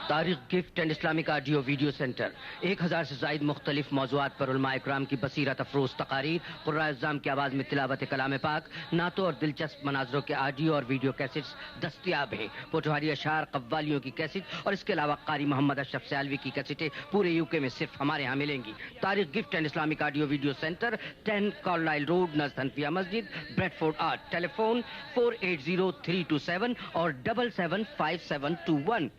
تاریخ gift and Islamic audio video centre 1000 سے زائد مختلف موضوعات پر علماء اکرام کی بصیرت افروز تقاریر، قراء اعظام کی آواز میں تلاوت کلام پاک، نعتوں اور دلچسپ مناظروں کے آڈیو اور ویڈیو کیسٹس دستیاب ہیں۔ پوٹوہاری اشعار، قوالیوں کی کیسٹ اور اس کے علاوہ قاری محمد اشرف سیالوی کی کیسٹیں پورے UK میں صرف ہمارے ہاں ملیں گی۔ تاریخ gift and Islamic audio video centre 10 Carlisle road, نزد حنفیہ مسجد، بریڈ فورڈ 8۔ ٹیلیفون 480327 اور 775721۔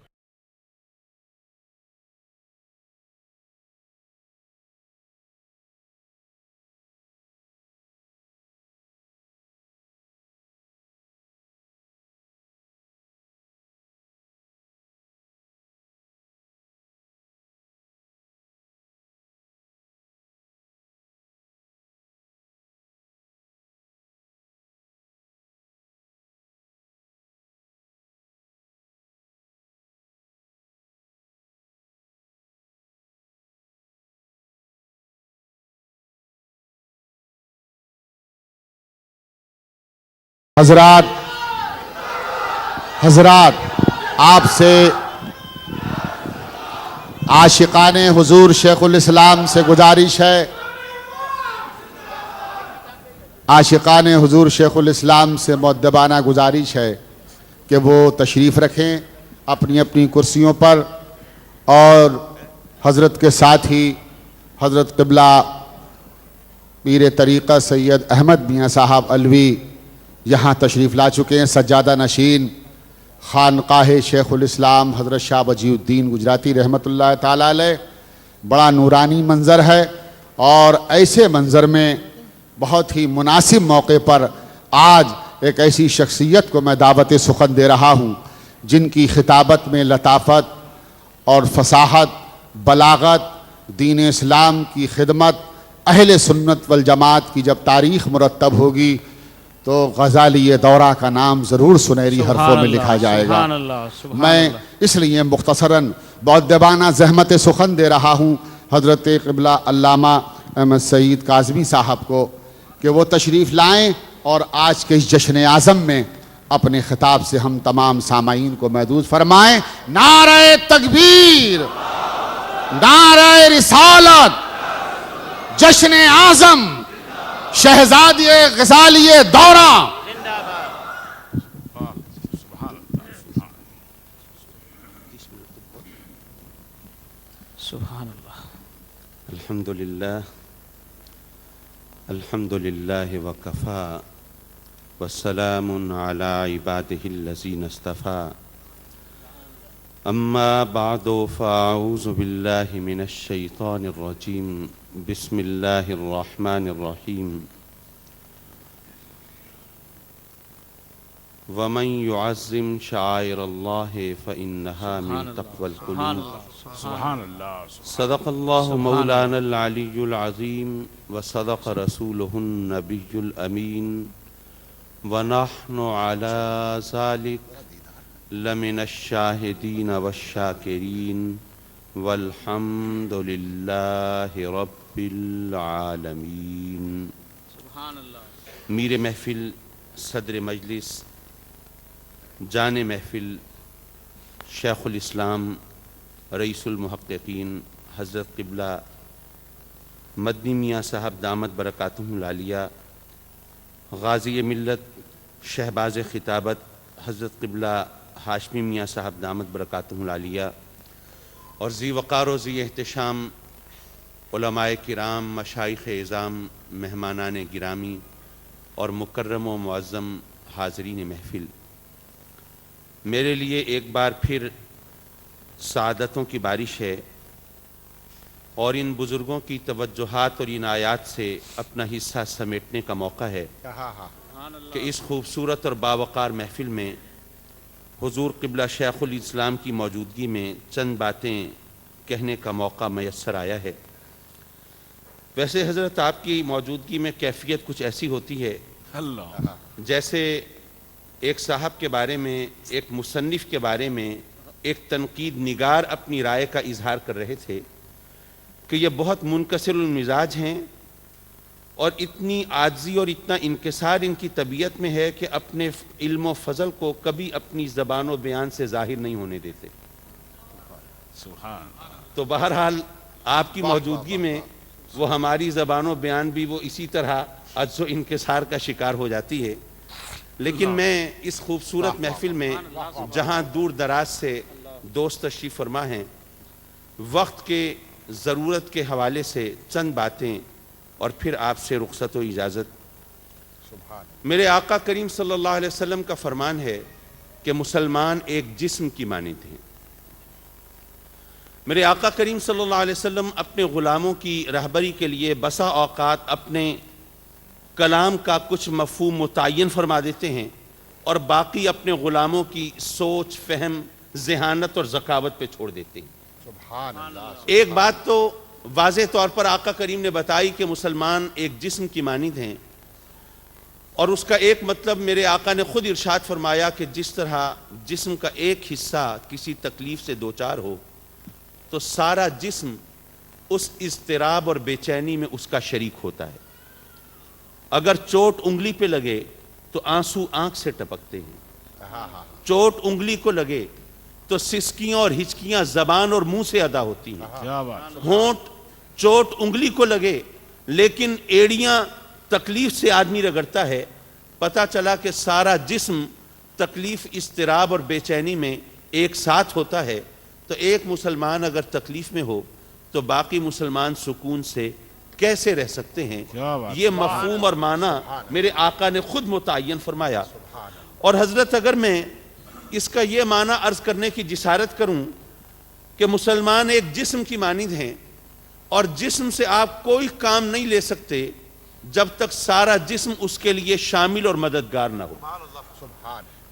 حضرات آپ سے عاشقان حضور شیخ الاسلام سے گزارش ہے، عاشقان حضور شیخ الاسلام سے مؤدبانہ گزارش ہے کہ وہ تشریف رکھیں اپنی اپنی کرسیوں پر، اور حضرت کے ساتھ ہی حضرت قبلہ پیر طریقہ سید احمد میاں صاحب علوی یہاں تشریف لا چکے ہیں۔ سجادہ نشین خانقاہ شیخ الاسلام حضرت شاہ وجیہ الدین گجراتی رحمۃ اللہ تعالیٰ علیہ۔ بڑا نورانی منظر ہے، اور ایسے منظر میں بہت ہی مناسب موقع پر آج ایک ایسی شخصیت کو میں دعوت سخن دے رہا ہوں جن کی خطابت میں لطافت اور فصاحت، بلاغت، دین اسلام کی خدمت، اہل سنت والجماعت کی جب تاریخ مرتب ہوگی تو غزالی دورہ کا نام ضرور سنہری حرفوں میں لکھا جائے گا۔ میں اس لیے مختصراً مؤدبانہ زحمت سخن دے رہا ہوں حضرت قبلہ علامہ احمد سعید کاظمی صاحب کو کہ وہ تشریف لائیں اور آج کے اس جشن اعظم میں اپنے خطاب سے ہم تمام سامعین کو محظوظ فرمائیں۔ نعرہ تکبیر، نعرہ رسالت، جشن اعظم شہزادی غزالی دورہ۔ سبحان اللہ۔ الحمدللہ وکفا والسلام علی عبادہ الذین اصطفا، اما بعد فاعوذ باللہ من الشیطان الرجیم، بسم اللہ الرحمن الرحیم۔ ومن يعظم شعائر اللہ فإنها من تقوى القلوب۔ صدق اللہ مولانا العلی العظیم وصدق رسولہ النبی الامین، ونحن على ذلك لمن الشاہدین والشاکرین، والحمد للہ رب العالمین۔ میر محفل، صدر مجلس، جان محفل، شیخ الاسلام، رئیس المحققین حضرت قبلہ مدنی میاں صاحب دامت برکاتہم العالیہ، غازی ملت، شہباز خطابت حضرت قبلہ ہاشمی میاں صاحب دامت برکاتہم العالیہ، اور ذی وقار و ذی احتشام علماء کرام، مشائخ اعظام، مہمانان گرامی اور مکرم و معظم حاضرین محفل، میرے لیے ایک بار پھر سعادتوں کی بارش ہے، اور ان بزرگوں کی توجہات اور عنایات سے اپنا حصہ سمیٹنے کا موقع ہے کہ اس خوبصورت اور باوقار محفل میں حضور قبلہ شیخ الاسلام کی موجودگی میں چند باتیں کہنے کا موقع میسر آیا ہے۔ ویسے حضرت آپ کی موجودگی میں کیفیت کچھ ایسی ہوتی ہے جیسے ایک صاحب کے بارے میں، ایک مصنف کے بارے میں ایک تنقید نگار اپنی رائے کا اظہار کر رہے تھے کہ یہ بہت منکسر المزاج ہیں، اور اتنی عاجزی اور اتنا انکسار ان کی طبیعت میں ہے کہ اپنے علم و فضل کو کبھی اپنی زبان و بیان سے ظاہر نہیں ہونے دیتے۔ تو بہرحال آپ کی موجودگی میں وہ ہماری زبان و بیان بھی وہ اسی طرح عجز و انکسار کا شکار ہو جاتی ہے. لیکن میں اس خوبصورت محفل میں جہاں دور دراز سے دوست تشریف فرما ہیں، وقت کے ضرورت کے حوالے سے چند باتیں اور پھر آپ سے رخصت و اجازت. میرے آقا کریم صلی اللہ علیہ وسلم کا فرمان ہے کہ مسلمان ایک جسم کی مانند ہیں. میرے آقا کریم صلی اللہ علیہ وسلم اپنے غلاموں کی رہبری کے لیے بسا اوقات اپنے کلام کا کچھ مفہوم متعین فرما دیتے ہیں اور باقی اپنے غلاموں کی سوچ، فہم، ذہانت اور ذکاوت پہ چھوڑ دیتے ہیں. ایک بات تو واضح طور پر آقا کریم نے بتائی کہ مسلمان ایک جسم کی مانند ہیں، اور اس کا ایک مطلب میرے آقا نے خود ارشاد فرمایا کہ جس طرح جسم کا ایک حصہ کسی تکلیف سے دوچار ہو تو سارا جسم اس اضطراب اور بے چینی میں اس کا شریک ہوتا ہے. اگر چوٹ انگلی پہ لگے تو آنسو آنکھ سے ٹپکتے ہیں، چوٹ انگلی کو لگے تو سسکیاں اور ہچکیاں زبان اور منہ سے ادا ہوتی ہیں. ہونٹ چوٹ انگلی کو لگے لیکن ایڑیاں تکلیف سے آدمی رگڑتا ہے. پتہ چلا کہ سارا جسم تکلیف، اضطراب اور بے چینی میں ایک ساتھ ہوتا ہے. تو ایک مسلمان اگر تکلیف میں ہو تو باقی مسلمان سکون سے کیسے رہ سکتے ہیں؟ یہ مفہوم اور معنی میرے آقا نے خود متعین فرمایا. اور حضرت اگر میں اس کا یہ معنی عرض کرنے کی جسارت کروں کہ مسلمان ایک جسم کی مانند ہیں اور جسم سے آپ کوئی کام نہیں لے سکتے جب تک سارا جسم اس کے لیے شامل اور مددگار نہ ہو.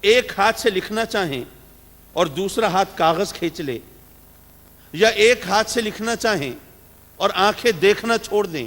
ایک ہاتھ سے لکھنا چاہیں اور دوسرا ہاتھ کاغذ کھینچ لے، یا ایک ہاتھ سے لکھنا چاہیں اور آنکھیں دیکھنا چھوڑ دیں،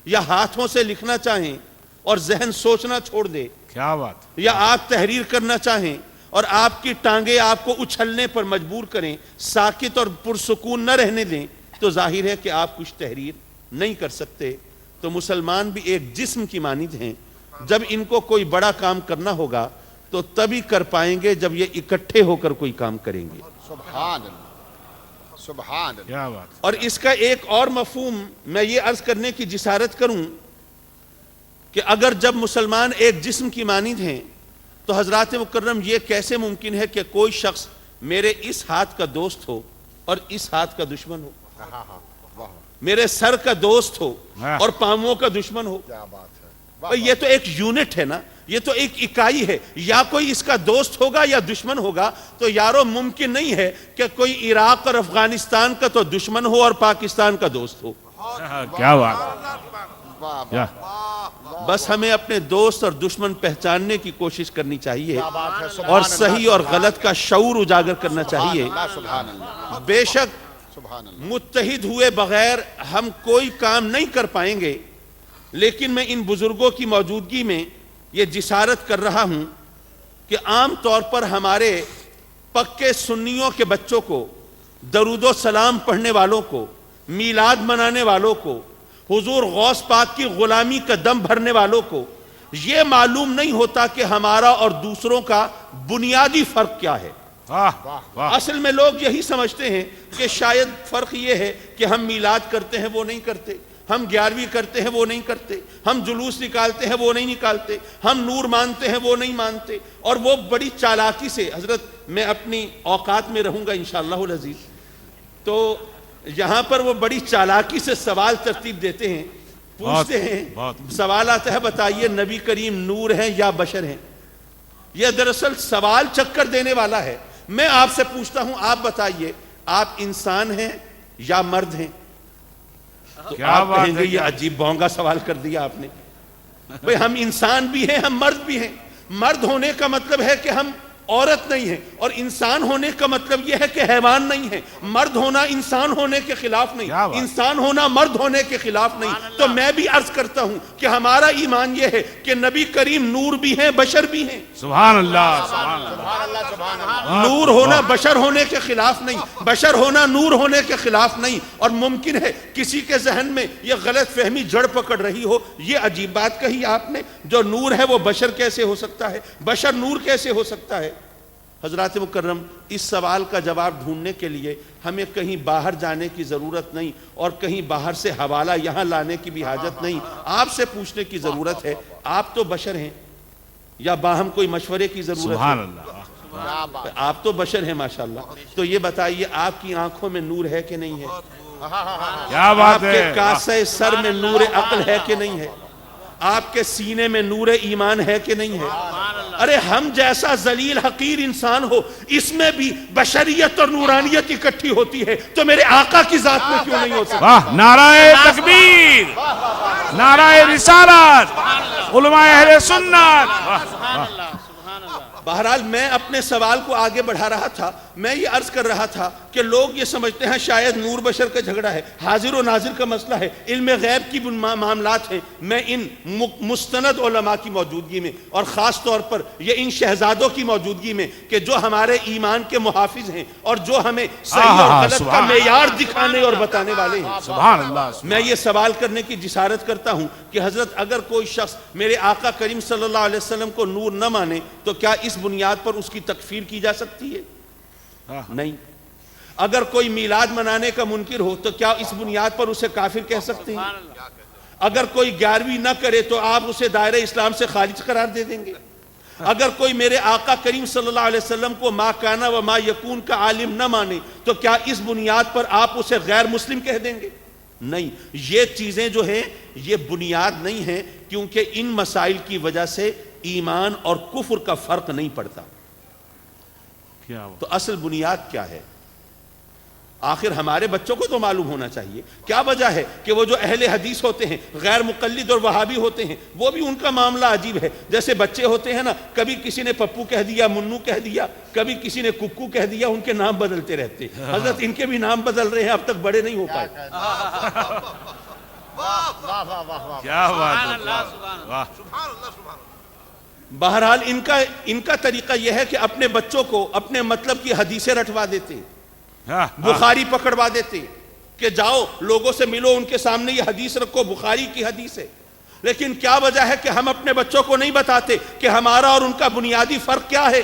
یا ہاتھوں سے لکھنا چاہیں اور ذہن سوچنا چھوڑ دے، کیا بات، یا آپ تحریر کرنا چاہیں اور آپ کی ٹانگیں آپ کو اچھلنے پر مجبور کریں، ساکت اور پرسکون نہ رہنے دیں، تو ظاہر ہے کہ آپ کچھ تحریر نہیں کر سکتے. تو مسلمان بھی ایک جسم کی مانند ہیں. جب ان کو کوئی بڑا کام کرنا ہوگا تو تبھی کر پائیں گے جب یہ اکٹھے ہو کر کوئی کام کریں گے. سبحان اللہ، سبحان اللہ. کیا بات. اور اس کا ایک اور مفہوم میں یہ عرض کرنے کی جسارت کروں کہ اگر جب مسلمان ایک جسم کی مانند ہیں تو حضرات مکرم یہ کیسے ممکن ہے کہ کوئی شخص میرے اس ہاتھ کا دوست ہو اور اس ہاتھ کا دشمن ہو، میرے سر کا دوست ہو اور پاؤں کا دشمن ہو؟ کیا بات ہے. یہ تو ایک یونٹ ہے نا، یہ تو ایک اکائی ہے. یا کوئی اس کا دوست ہوگا یا دشمن ہوگا. تو یارو ممکن نہیں ہے کہ کوئی عراق اور افغانستان کا تو دشمن ہو اور پاکستان کا دوست ہو. کیا بات. بس ہمیں اپنے دوست اور دشمن پہچاننے کی کوشش کرنی چاہیے اور صحیح اور غلط کا شعور اجاگر کرنا چاہیے. بے شک متحد ہوئے بغیر ہم کوئی کام نہیں کر پائیں گے، لیکن میں ان بزرگوں کی موجودگی میں یہ جسارت کر رہا ہوں کہ عام طور پر ہمارے پکے سنیوں کے بچوں کو، درود و سلام پڑھنے والوں کو، میلاد منانے والوں کو، حضور غوث پاک کی غلامی کا دم بھرنے والوں کو یہ معلوم نہیں ہوتا کہ ہمارا اور دوسروں کا بنیادی فرق کیا ہے. اصل میں لوگ یہی سمجھتے ہیں کہ شاید فرق یہ ہے کہ ہم میلاد کرتے ہیں وہ نہیں کرتے، ہم 11ویں کرتے ہیں وہ نہیں کرتے، ہم جلوس نکالتے ہیں وہ نہیں نکالتے، ہم نور مانتے ہیں وہ نہیں مانتے. اور وہ بڑی چالاکی سے، حضرت میں اپنی اوقات میں رہوں گا انشاءاللہ العزیز، تو یہاں پر وہ بڑی چالاکی سے سوال ترتیب دیتے ہیں، پوچھتے ہیں. سوال آتا ہے بتائیے نبی کریم نور ہیں یا بشر ہیں؟ یہ دراصل سوال چکر دینے والا ہے. میں آپ سے پوچھتا ہوں، آپ بتائیے آپ انسان ہیں یا مرد ہیں؟ تو آپ کہیں گے یہ عجیب بونگا سوال کر دیا آپ نے. بھئی ہم انسان بھی ہیں، ہم مرد بھی ہیں. مرد ہونے کا مطلب ہے کہ ہم عورت نہیں ہیں، اور انسان ہونے کا مطلب یہ ہے کہ حیوان نہیں ہے. مرد ہونا انسان ہونے کے خلاف نہیں، انسان ہونا مرد ہونے کے خلاف نہیں. تو میں بھی عرض کرتا ہوں کہ ہمارا ایمان یہ ہے کہ نبی کریم نور بھی ہیں، بشر بھی ہیں. سبحان اللہ، سبحان اللہ. نور ہونا بشر ہونے کے خلاف نہیں، بشر ہونا نور ہونے کے خلاف نہیں. اور ممکن ہے کسی کے ذہن میں یہ غلط فہمی جڑ پکڑ رہی ہو، یہ عجیب بات کہی آپ نے، جو نور ہے وہ بشر کیسے ہو سکتا ہے، بشر نور کیسے ہو سکتا ہے؟ حضرات مکرم، اس سوال کا جواب ڈھونڈنے کے لیے ہمیں کہیں باہر جانے کی ضرورت نہیں اور کہیں باہر سے حوالہ یہاں لانے کی بھی حاجت نہیں. آپ سے پوچھنے کی ضرورت ہے. آپ تو بشر ہیں یا باہم کوئی مشورے کی ضرورت سبحان ہے؟ اللہ. آپ تو بشر ہیں ماشاءاللہ. تو یہ بتائیے آپ کی آنکھوں میں نور ہے کہ نہیں ہے؟ کیا بات آپ کے ہے. کاسے سر میں نور عقل ہے کہ نہیں ہے؟ آپ کے سینے میں نور ایمان ہے کہ نہیں ہے؟ ارے ہم جیسا ذلیل حقیر انسان ہو، اس میں بھی بشریت اور نورانیت اکٹھی ہوتی ہے، تو میرے آقا کی ذات میں کیوں نہیں ہو سکتی؟ واہ، نعرہ تکبیر، نعرہ رسالت، علماء اہل سنت. بہرحال میں اپنے سوال کو آگے بڑھا رہا تھا. میں یہ عرض کر رہا تھا کہ لوگ یہ سمجھتے ہیں شاید نور بشر کا جھگڑا ہے، حاضر و ناظر کا مسئلہ ہے، علم غیب کی معاملات ہیں. میں ان مستند علماء کی موجودگی میں اور خاص طور پر یہ ان شہزادوں کی موجودگی میں کہ جو ہمارے ایمان کے محافظ ہیں اور جو ہمیں صحیح اور غلط کا معیار دکھانے اور بتانے والے ہیں، سبحان اللہ. میں یہ سوال کرنے کی جسارت کرتا ہوں کہ حضرت اگر کوئی شخص میرے آقا کریم صلی اللہ علیہ وسلم کو نور نہ مانے تو کیا اس بنیاد پر اس کی تکفیر کی جا سکتی ہے؟ نہیں. اگر کوئی میلاد منانے کا منکر ہو تو کیا اس بنیاد پر اسے کافر کہہ سکتے ہیں؟ اگر کوئی 11ویں نہ کرے تو آپ اسے دائرہ اسلام سے خارج قرار دے دیں گے؟ اگر کوئی میرے آقا کریم صلی اللہ علیہ وسلم کو ما کانا و ما یکون کا عالم نہ مانے تو کیا اس بنیاد پر آپ اسے غیر مسلم کہہ دیں گے؟ نہیں. یہ چیزیں جو ہیں یہ بنیاد نہیں ہیں، کیونکہ ان مسائل کی وجہ سے ایمان اور کفر کا فرق نہیں پڑتا. تو اصل بنیاد کیا ہے؟ آخر ہمارے بچوں کو تو معلوم ہونا چاہیے. کیا وجہ ہے کہ وہ جو اہل حدیث ہوتے ہیں، غیر مقلد اور وہابی ہوتے ہیں، وہ بھی ان کا معاملہ عجیب ہے. جیسے بچے ہوتے ہیں نا، کبھی کسی نے پپو کہہ دیا، منو کہہ دیا، کبھی کسی نے ککو کہہ دیا، ان کے نام بدلتے رہتے ہیں. حضرت ان کے بھی نام بدل رہے ہیں، اب تک بڑے نہیں ہو پائے. کیا بات ہے. بہرحال ان کا طریقہ یہ ہے کہ اپنے بچوں کو اپنے مطلب کی حدیثیں رٹوا دیتے ہیں، بخاری پکڑوا دیتے ہیں کہ جاؤ لوگوں سے ملو، ان کے سامنے یہ حدیث رکھو، بخاری کی حدیث ہے. لیکن کیا وجہ ہے کہ ہم اپنے بچوں کو نہیں بتاتے کہ ہمارا اور ان کا بنیادی فرق کیا ہے؟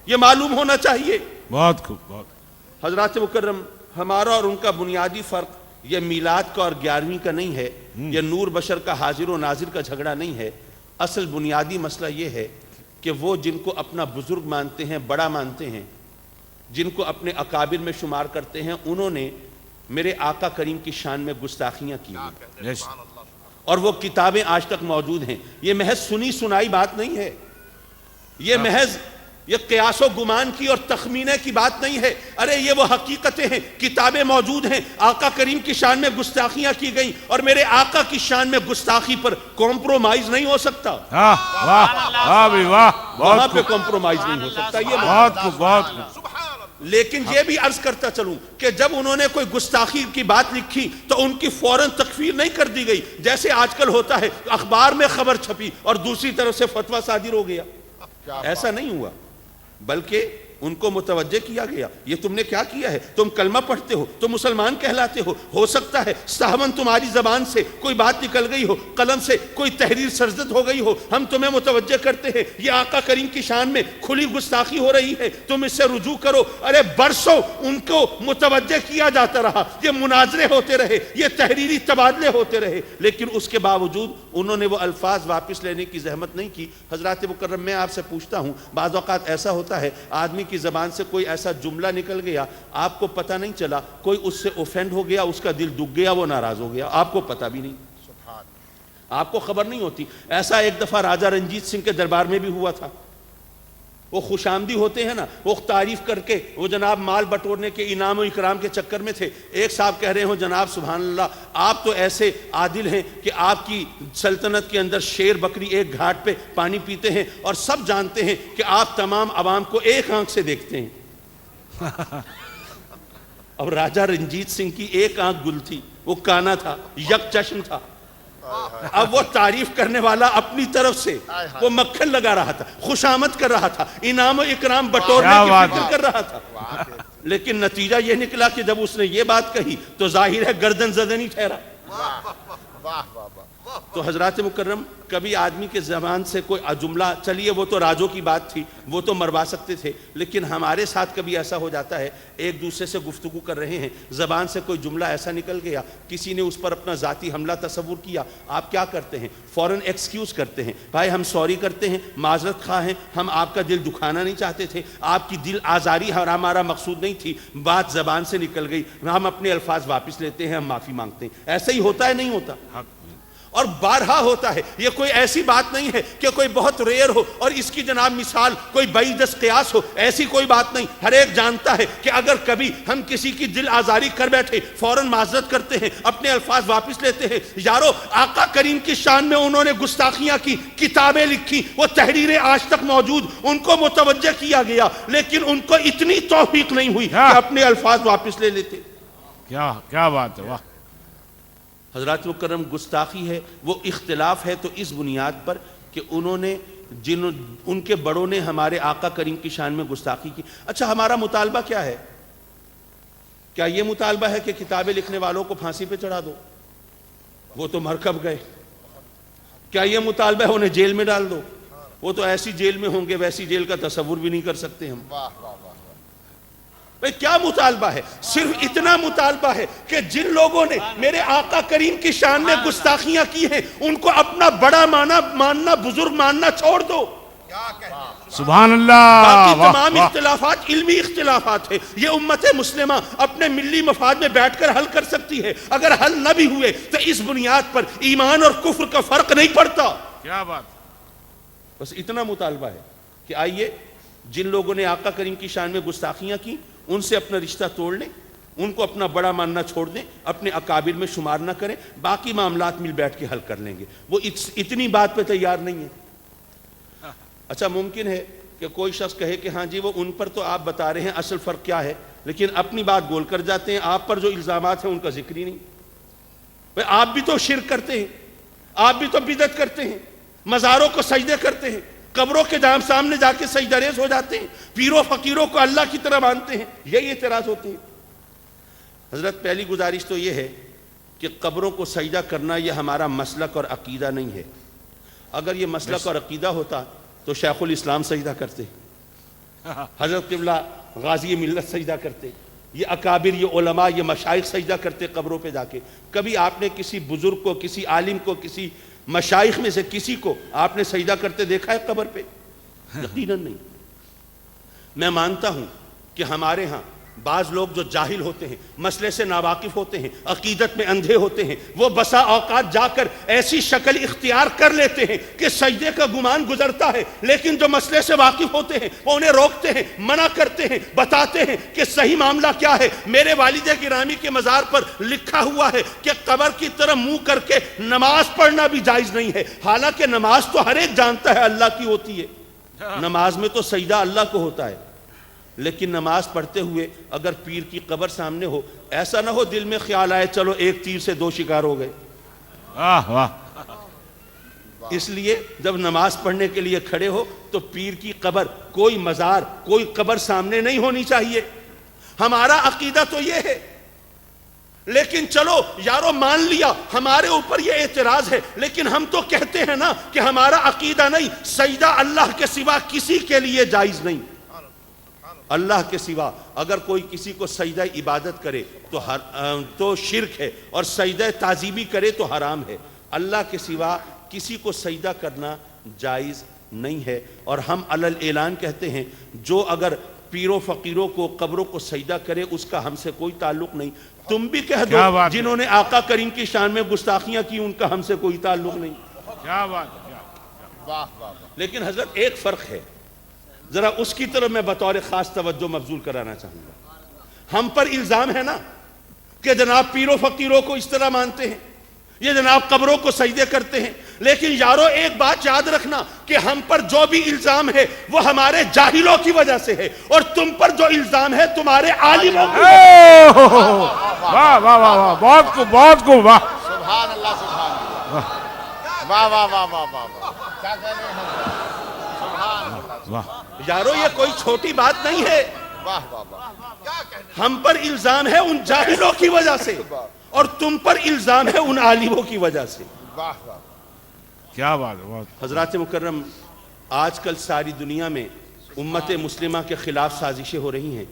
یہ معلوم ہونا چاہیے. بہت خوب. بہت حضرات مکرم، ہمارا اور ان کا بنیادی فرق یہ میلاد کا اور 11ویں کا نہیں ہے، یہ نور بشر کا حاضر و ناظر کا جھگڑا نہیں ہے. اصل بنیادی مسئلہ یہ ہے کہ وہ جن کو اپنا بزرگ مانتے ہیں، بڑا مانتے ہیں، جن کو اپنے اکابر میں شمار کرتے ہیں، انہوں نے میرے آقا کریم کی شان میں گستاخیاں کی ہیں. اور وہ کتابیں آج تک موجود ہیں. یہ محض سنی سنائی بات نہیں ہے، یہ محض یہ قیاس و گمان کی اور تخمینے کی بات نہیں ہے. ارے یہ وہ حقیقتیں ہیں، کتابیں موجود ہیں. آقا کریم کی شان میں گستاخیاں کی گئیں اور میرے آقا کی شان میں گستاخی پر کمپرومائز نہیں ہو سکتا. وہاں پہ کمپرومائز نہیں ہو سکتا. یہ لیکن یہ بھی عرض کرتا چلوں کہ جب انہوں نے کوئی گستاخی کی بات لکھی تو ان کی فوراً تکفیر نہیں کر دی گئی، جیسے آج کل ہوتا ہے اخبار میں خبر چھپی اور دوسری طرف سے فتویٰ صادر ہو گیا. ایسا نہیں ہوا، بلکہ ان کو متوجہ کیا گیا. یہ تم نے کیا کیا ہے؟ تم کلمہ پڑھتے ہو، تم مسلمان کہلاتے ہو سکتا ہے سہون تمہاری زبان سے کوئی بات نکل گئی ہو، قلم سے کوئی تحریر سرزد ہو گئی ہو، ہم تمہیں متوجہ کرتے ہیں یہ آقا کریم کی شان میں کھلی گستاخی ہو رہی ہے، تم اس سے رجوع کرو. ارے برسوں ان کو متوجہ کیا جاتا رہا، یہ مناظرے ہوتے رہے، یہ تحریری تبادلے ہوتے رہے، لیکن اس کے باوجود انہوں نے وہ الفاظ واپس لینے کی زحمت نہیں کی. حضرات مکرم، میں آپ سے پوچھتا ہوں، بعض اوقات ایسا ہوتا ہے آدمی کی زبان سے کوئی ایسا جملہ نکل گیا، آپ کو پتہ نہیں چلا، کوئی اس سے اوفینڈ ہو گیا، اس کا دل دکھ گیا، وہ ناراض ہو گیا، آپ کو پتہ بھی نہیں، آپ کو خبر نہیں ہوتی. ایسا ایک دفعہ راجہ رنجیت سنگھ کے دربار میں بھی ہوا تھا. وہ خوش آمدی ہوتے ہیں نا، وہ تعریف کر کے وہ جناب مال بٹورنے کے انعام و اکرام کے چکر میں تھے. ایک صاحب کہہ رہے ہوں جناب سبحان اللہ، آپ تو ایسے عادل ہیں کہ آپ کی سلطنت کے اندر شیر بکری ایک گھاٹ پہ پانی پیتے ہیں اور سب جانتے ہیں کہ آپ تمام عوام کو ایک آنکھ سے دیکھتے ہیں. اب راجہ رنجیت سنگھ کی ایک آنکھ گل تھی، وہ کانا تھا، یک چشم تھا. اب وہ تعریف کرنے والا اپنی طرف سے وہ مکھن لگا رہا تھا، خوشامد کر رہا تھا، انعام و اکرام بٹورنے کی فکر کر رہا تھا. لیکن نتیجہ یہ نکلا کہ جب اس نے یہ بات کہی تو ظاہر ہے گردن زدنی ٹھہرا. تو حضرات مکرم کبھی آدمی کے زبان سے کوئی جملہ، چلیے وہ تو راجوں کی بات تھی، وہ تو مروا سکتے تھے، لیکن ہمارے ساتھ کبھی ایسا ہو جاتا ہے ایک دوسرے سے گفتگو کر رہے ہیں، زبان سے کوئی جملہ ایسا نکل گیا، کسی نے اس پر اپنا ذاتی حملہ تصور کیا، آپ کیا کرتے ہیں؟ فوراً ایکسکیوز کرتے ہیں، بھائی ہم سوری کرتے ہیں، معذرت خواہ ہیں، ہم آپ کا دل دکھانا نہیں چاہتے تھے، آپ کی دل آزاری ہمارا مقصود نہیں تھی، بات زبان سے نکل گئی، ہم اپنے الفاظ واپس لیتے ہیں، ہم معافی مانگتے ہیں۔ ایسا ہی ہوتا ہے نہیں ہوتا؟ اور بارہا ہوتا ہے، یہ کوئی ایسی بات نہیں ہے کہ کوئی بہت ریئر ہو اور اس کی جناب مثال کوئی بعید قیاس ہو، ایسی کوئی بات نہیں، ہر ایک جانتا ہے کہ اگر کبھی ہم کسی کی دل آزاری کر بیٹھے فوراً معذرت کرتے ہیں، اپنے الفاظ واپس لیتے ہیں۔ یارو آقا کریم کی شان میں انہوں نے گستاخیاں کی، کتابیں لکھی، وہ تحریریں آج تک موجود، ان کو متوجہ کیا گیا، لیکن ان کو اتنی توفیق نہیں ہوئی کہ اپنے الفاظ واپس لے لیتے۔ کیا بات ہے، واہ! حضرات مکرم گستاخی ہے وہ اختلاف ہے تو اس بنیاد پر کہ انہوں نے ان کے بڑوں نے ہمارے آقا کریم کی شان میں گستاخی کی۔ اچھا ہمارا مطالبہ کیا ہے؟ کیا یہ مطالبہ ہے کہ کتابیں لکھنے والوں کو پھانسی پہ چڑھا دو؟ وہ تو مر کب گئے۔ کیا یہ مطالبہ ہے انہیں جیل میں ڈال دو؟ وہ تو ایسی جیل میں ہوں گے ویسی جیل کا تصور بھی نہیں کر سکتے ہم۔ کیا مطالبہ ہے؟ صرف اتنا مطالبہ ہے کہ جن لوگوں نے میرے آقا کریم کی شان میں گستاخیاں کی ہیں ان کو اپنا بڑا ماننا، بزرگ ماننا چھوڑ دو۔ سبحان اللہ۔ باقی تمام اختلافات علمی اختلافات ہیں، یہ امت مسلمہ اپنے ملی مفاد میں بیٹھ کر حل کر سکتی ہے، اگر حل نہ بھی ہوئے تو اس بنیاد پر ایمان اور کفر کا فرق نہیں پڑتا۔ کیا بات! بس اتنا مطالبہ ہے کہ آئیے جن لوگوں نے آقا کریم کی شان میں گستاخیاں کی ان سے اپنا رشتہ توڑ لیں، ان کو اپنا بڑا ماننا چھوڑ دیں، اپنے اکابر میں شمار نہ کریں، باقی معاملات مل بیٹھ کے حل کر لیں گے۔ وہ اتنی بات پہ تیار نہیں ہے۔ اچھا ممکن ہے کہ کوئی شخص کہے کہ ہاں جی وہ ان پر تو آپ بتا رہے ہیں اصل فرق کیا ہے، لیکن اپنی بات گول کر جاتے ہیں، آپ پر جو الزامات ہیں ان کا ذکر ہی نہیں۔ آپ بھی تو شرک کرتے ہیں، آپ بھی تو بدعت کرتے ہیں، مزاروں کو سجدے کرتے ہیں، قبروں کے سامنے جا کے سجدہ ریز ہو جاتے ہیں، پیروں فقیروں کو اللہ کی طرح مانتے ہیں، یہی اعتراض ہوتے ہیں۔ حضرت پہلی گزارش تو یہ ہے کہ قبروں کو سجدہ کرنا یہ ہمارا مسلک اور عقیدہ نہیں ہے۔ اگر یہ مسلک اور عقیدہ ہوتا تو شیخ الاسلام سجدہ کرتے، حضرت قبلہ غازی ملت سجدہ کرتے، یہ اکابر، یہ علماء، یہ مشائخ سجدہ کرتے قبروں پہ جا کے۔ کبھی آپ نے کسی بزرگ کو، کسی عالم کو، کسی مشائخ میں سے کسی کو آپ نے سجدہ کرتے دیکھا ہے قبر پہ؟ یقیناً نہیں۔ میں مانتا ہوں کہ ہمارے ہاں بعض لوگ جو جاہل ہوتے ہیں، مسئلے سے ناواقف ہوتے ہیں، عقیدت میں اندھے ہوتے ہیں، وہ بسا اوقات جا کر ایسی شکل اختیار کر لیتے ہیں کہ سجدے کا گمان گزرتا ہے، لیکن جو مسئلے سے واقف ہوتے ہیں وہ انہیں روکتے ہیں، منع کرتے ہیں، بتاتے ہیں کہ صحیح معاملہ کیا ہے۔ میرے والد گرامی کے مزار پر لکھا ہوا ہے کہ قبر کی طرف منہ کر کے نماز پڑھنا بھی جائز نہیں ہے، حالانکہ نماز تو ہر ایک جانتا ہے اللہ کی ہوتی ہے، نماز میں تو سجدہ اللہ کو ہوتا ہے، لیکن نماز پڑھتے ہوئے اگر پیر کی قبر سامنے ہو، ایسا نہ ہو دل میں خیال آئے چلو ایک تیر سے دو شکار ہو گئے۔ اس لیے جب نماز پڑھنے کے لیے کھڑے ہو تو پیر کی قبر، کوئی مزار، کوئی قبر سامنے نہیں ہونی چاہیے۔ ہمارا عقیدہ تو یہ ہے، لیکن چلو یارو مان لیا ہمارے اوپر یہ اعتراض ہے، لیکن ہم تو کہتے ہیں نا کہ ہمارا عقیدہ نہیں، سجدہ اللہ کے سوا کسی کے لیے جائز نہیں۔ اللہ کے سوا اگر کوئی کسی کو سجدہ عبادت کرے تو شرک ہے، اور سجدہ تعظیمی کرے تو حرام ہے۔ اللہ کے سوا کسی کو سجدہ کرنا جائز نہیں ہے، اور ہم علل اعلان کہتے ہیں جو اگر پیروں فقیروں کو، قبروں کو سجدہ کرے اس کا ہم سے کوئی تعلق نہیں۔ تم بھی کہہ دو جنہوں نے آقا کریم کی شان میں گستاخیاں کی ان کا ہم سے کوئی تعلق نہیں۔ کیا بات! لیکن حضرت ایک فرق ہے، ذرا اس کی طرف میں بطور خاص توجہ مبذول کرانا چاہوں گا۔ ہم پر الزام ہے نا کہ جناب پیروں فقیروں کو اس طرح مانتے ہیں، یہ جناب قبروں کو سجدے کرتے ہیں، لیکن یارو ایک بات یاد رکھنا کہ ہم پر جو بھی الزام ہے وہ ہمارے جاہلوں کی وجہ سے ہے، اور تم پر جو الزام ہے تمہارے عالموں کی وجہ سے۔ واہ واہ واہ، بہت کو بہت کو، واہ سبحان اللہ، سبحان اللہ، واہ واہ واہ واہ واہ، کیا کہہ رہے ہیں؟ یارو یہ کوئی چھوٹی بات نہیں ہے، ہم پر الزام ہے ان جاہلوں کی وجہ سے، اور تم پر الزام ہے ان عالموں کی وجہ سے۔ کیا بات ہے. حضرات مکرم، آج کل ساری دنیا میں امت مسلمہ کے خلاف سازشیں ہو رہی ہیں.